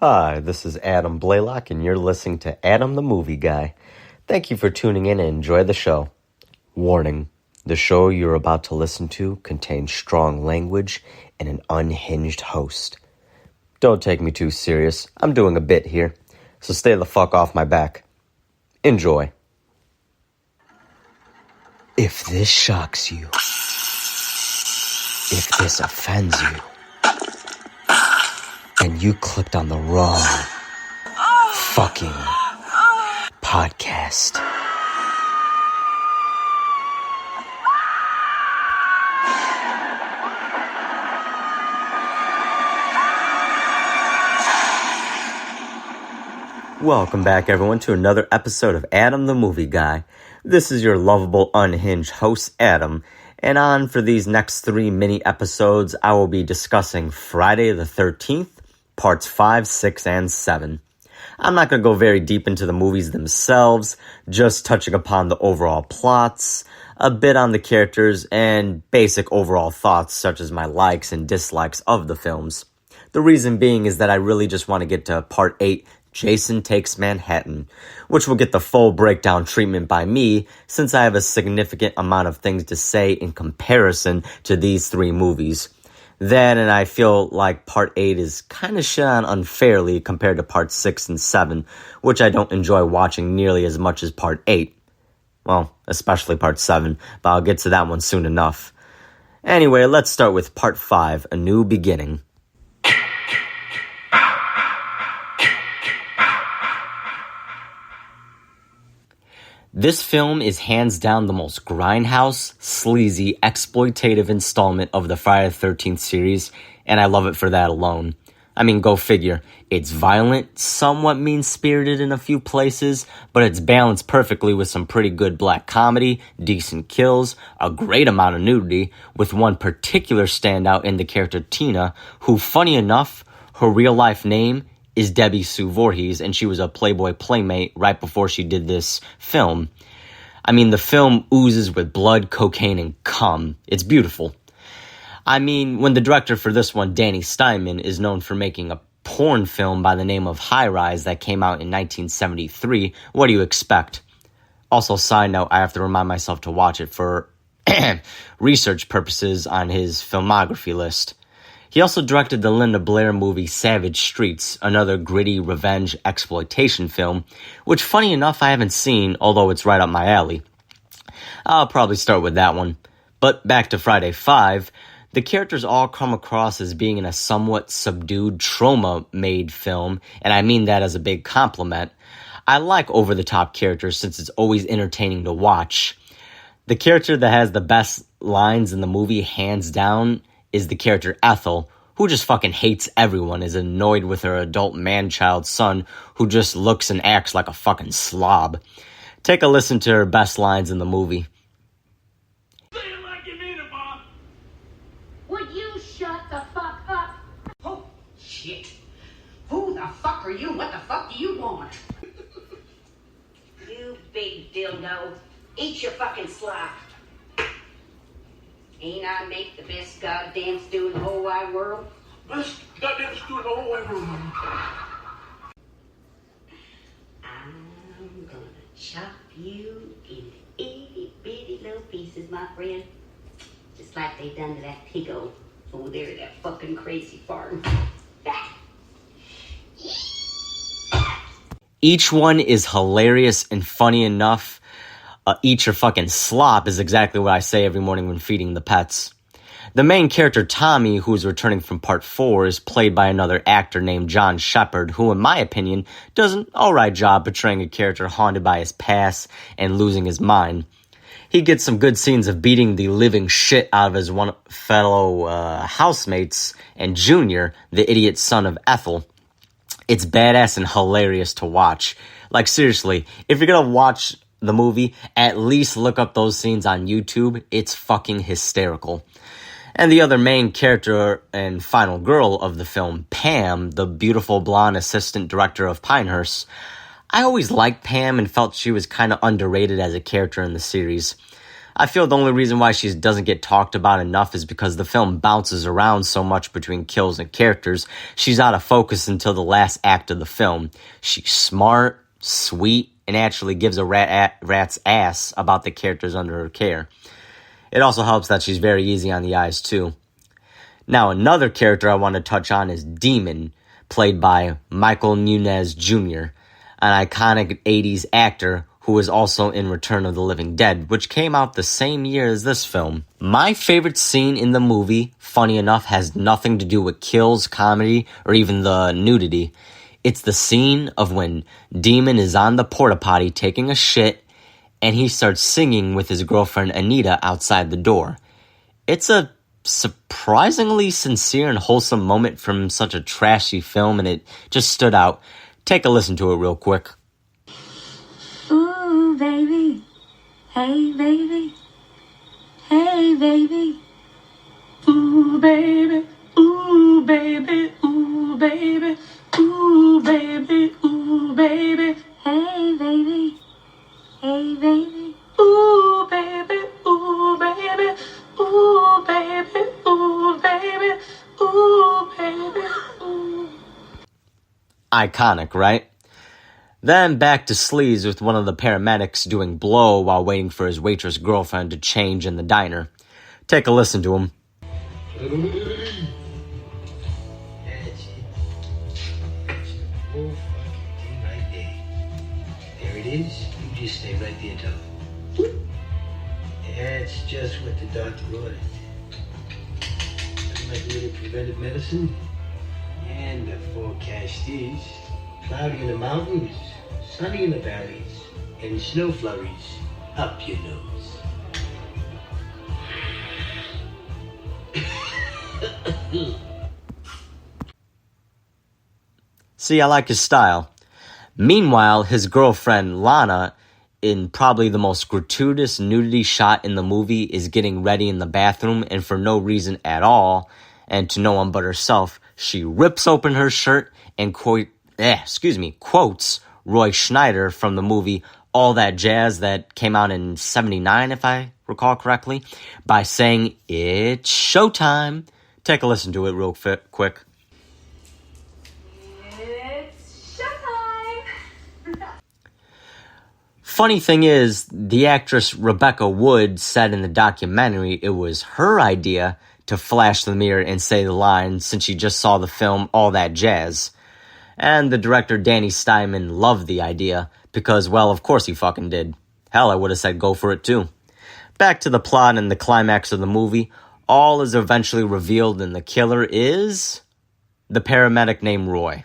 Hi, this is Adam Blaylock, and you're listening to Adam the Movie Guy. Thank you for tuning in and enjoy the show. Warning, the show you're about to listen to contains strong language and an unhinged host. Don't take me too serious, I'm doing a bit here, so stay the fuck off my back. Enjoy. If this shocks you, if this offends you, and you clicked on the wrong fucking podcast. Welcome back, everyone, to another episode of Adam the Movie Guy. This is your lovable, unhinged host, Adam. And on for these next 3 mini episodes, I will be discussing Friday the 13th, Parts 5, 6, and 7. I'm not going to go very deep into the movies themselves, just touching upon the overall plots, a bit on the characters, and basic overall thoughts such as my likes and dislikes of the films. The reason being is that I really just want to get to Part 8, Jason Takes Manhattan, which will get the full breakdown treatment by me since I have a significant amount of things to say in comparison to these 3 movies. Then, and I feel like Part 8 is kind of shit on unfairly compared to Part 6 and 7, which I don't enjoy watching nearly as much as Part 8. Well, especially Part 7, but I'll get to that one soon enough. Anyway, let's start with Part 5, A New Beginning. This film is hands down the most grindhouse, sleazy, exploitative installment of the Friday the 13th series, and I love it for that alone. I mean, go figure. It's violent, somewhat mean-spirited in a few places, but it's balanced perfectly with some pretty good black comedy, decent kills, a great amount of nudity, with one particular standout in the character Tina, who, funny enough, her real-life name is Debbie Sue Voorhees, and she was a Playboy playmate right before she did this film. I mean, the film oozes with blood, cocaine, and cum. It's beautiful. I mean, when the director for this one, Danny Steinman, is known for making a porn film by the name of High Rise that came out in 1973, what do you expect? Also, side note, I have to remind myself to watch it for research purposes on his filmography list. He also directed the Linda Blair movie Savage Streets, another gritty revenge exploitation film, which funny enough I haven't seen, although it's right up my alley. I'll probably start with that one. But back to Friday 5, the characters all come across as being in a somewhat subdued, trauma-made film, and I mean that as a big compliment. I like over-the-top characters since it's always entertaining to watch. The character that has the best lines in the movie, hands down, is the character Ethel, who just fucking hates everyone, is annoyed with her adult man-child son, who just looks and acts like a fucking slob. Take a listen to her best lines in the movie. Say it like you mean it, Bob. Would you shut the fuck up? Oh, shit. Who the fuck are you? What the fuck do you want? You big dildo. Eat your fucking slop. Ain't I make the best goddamn stew in the whole wide world? Best goddamn stew in the whole wide world. I'm gonna chop you into itty bitty little pieces, my friend. Just like they done to that pig-o over there at that fucking crazy farm. Each one is hilarious and funny enough. Eat your fucking slop is exactly what I say every morning when feeding the pets. The main character, Tommy, who is returning from Part 4, is played by another actor named John Shepard, who, in my opinion, does an alright job portraying a character haunted by his past and losing his mind. He gets some good scenes of beating the living shit out of his one fellow housemates, and Junior, the idiot son of Ethel. It's badass and hilarious to watch. Like, seriously, if you're gonna watch the movie, at least look up those scenes on YouTube. It's fucking hysterical. And the other main character and final girl of the film, Pam, the beautiful blonde assistant director of Pinehurst. I always liked Pam and felt she was kind of underrated as a character in the series. I feel the only reason why she doesn't get talked about enough is because the film bounces around so much between kills and characters. She's out of focus until the last act of the film. She's smart, sweet, and actually gives a rat's ass about the characters under her care. It also helps that she's very easy on the eyes too. Now, another character I want to touch on is Demon, played by Michael Nunez Jr., an iconic 80s actor who was also in Return of the Living Dead, which came out the same year as this film. My favorite scene in the movie, funny enough, has nothing to do with kills, comedy, or even the nudity. It's the scene of when Demon is on the porta potty taking a shit, and he starts singing with his girlfriend Anita outside the door. It's a surprisingly sincere and wholesome moment from such a trashy film, and it just stood out. Take a listen to it real quick. Ooh, baby. Hey, baby. Hey, baby. Ooh, baby. Ooh, baby. Ooh, baby. Ooh, baby. Ooh, baby. Hey, baby. Hey, baby. Ooh, baby. Ooh, baby. Ooh, baby. Ooh, baby. Ooh, baby. Ooh. Iconic, right? Then back to Sleaze with one of the paramedics doing blow while waiting for his waitress girlfriend to change in the diner. Take a listen to him. That's it. That's the whole fucking thing right there. There it is. You just stay right there, Tom. That's just what the doctor ordered. Like a little preventive medicine. And the forecast is cloudy in the mountains, sunny in the valleys, and snow flurries up your nose. See, I like his style. Meanwhile, his girlfriend, Lana, in probably the most gratuitous nudity shot in the movie, is getting ready in the bathroom, and for no reason at all, and to no one but herself, she rips open her shirt and quotes Roy Schneider from the movie All That Jazz that came out in 79, if I recall correctly, by saying, "It's showtime." Take a listen to it real quick. It's showtime. Funny thing is, the actress Rebecca Wood said in the documentary it was her idea to flash the mirror and say the line since she just saw the film All That Jazz. And the director Danny Steinman loved the idea because, well, of course he fucking did. Hell, I would have said go for it too. Back to the plot and the climax of the movie, all is eventually revealed and the killer is the paramedic named Roy.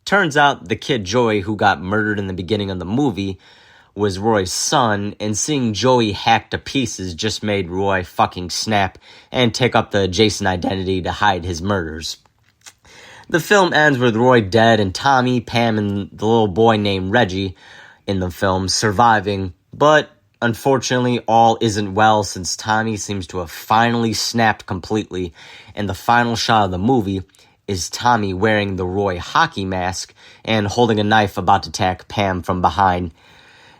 Turns out the kid Joey who got murdered in the beginning of the movie was Roy's son, and seeing Joey hacked to pieces just made Roy fucking snap and take up the Jason identity to hide his murders. The film ends with Roy dead and Tommy, Pam, and the little boy named Reggie in the film surviving, but unfortunately all isn't well since Tommy seems to have finally snapped completely, and the final shot of the movie is Tommy wearing the Roy hockey mask and holding a knife about to attack Pam from behind.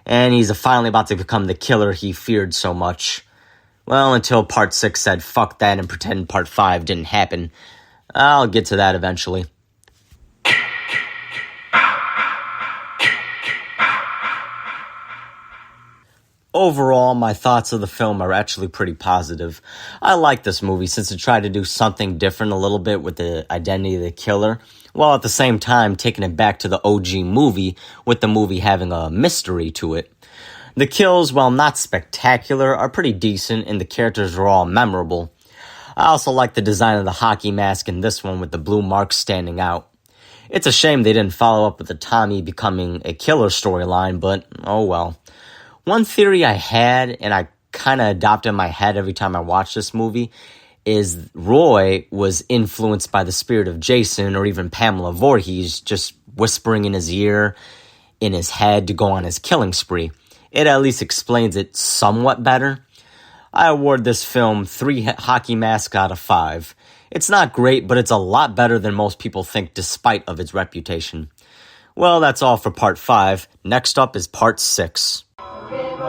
And he's finally about to become the killer he feared so much. Well, until Part 6 said fuck that and pretend Part 5 didn't happen. I'll get to that eventually. Overall, my thoughts of the film are actually pretty positive. I like this movie since it tried to do something different a little bit with the identity of the killer, while at the same time taking it back to the OG movie, with the movie having a mystery to it. The kills, while not spectacular, are pretty decent and the characters are all memorable. I also like the design of the hockey mask in this one with the blue marks standing out. It's a shame they didn't follow up with the Tommy becoming a killer storyline, but oh well. One theory I had, and I kind of adopted in my head every time I watch this movie, is Roy was influenced by the spirit of Jason or even Pamela Voorhees just whispering in his ear, in his head to go on his killing spree. It at least explains it somewhat better. I award this film 3 hockey masks out of 5. It's not great, but it's a lot better than most people think despite of its reputation. Well, that's all for Part 5. Next up is Part 6. People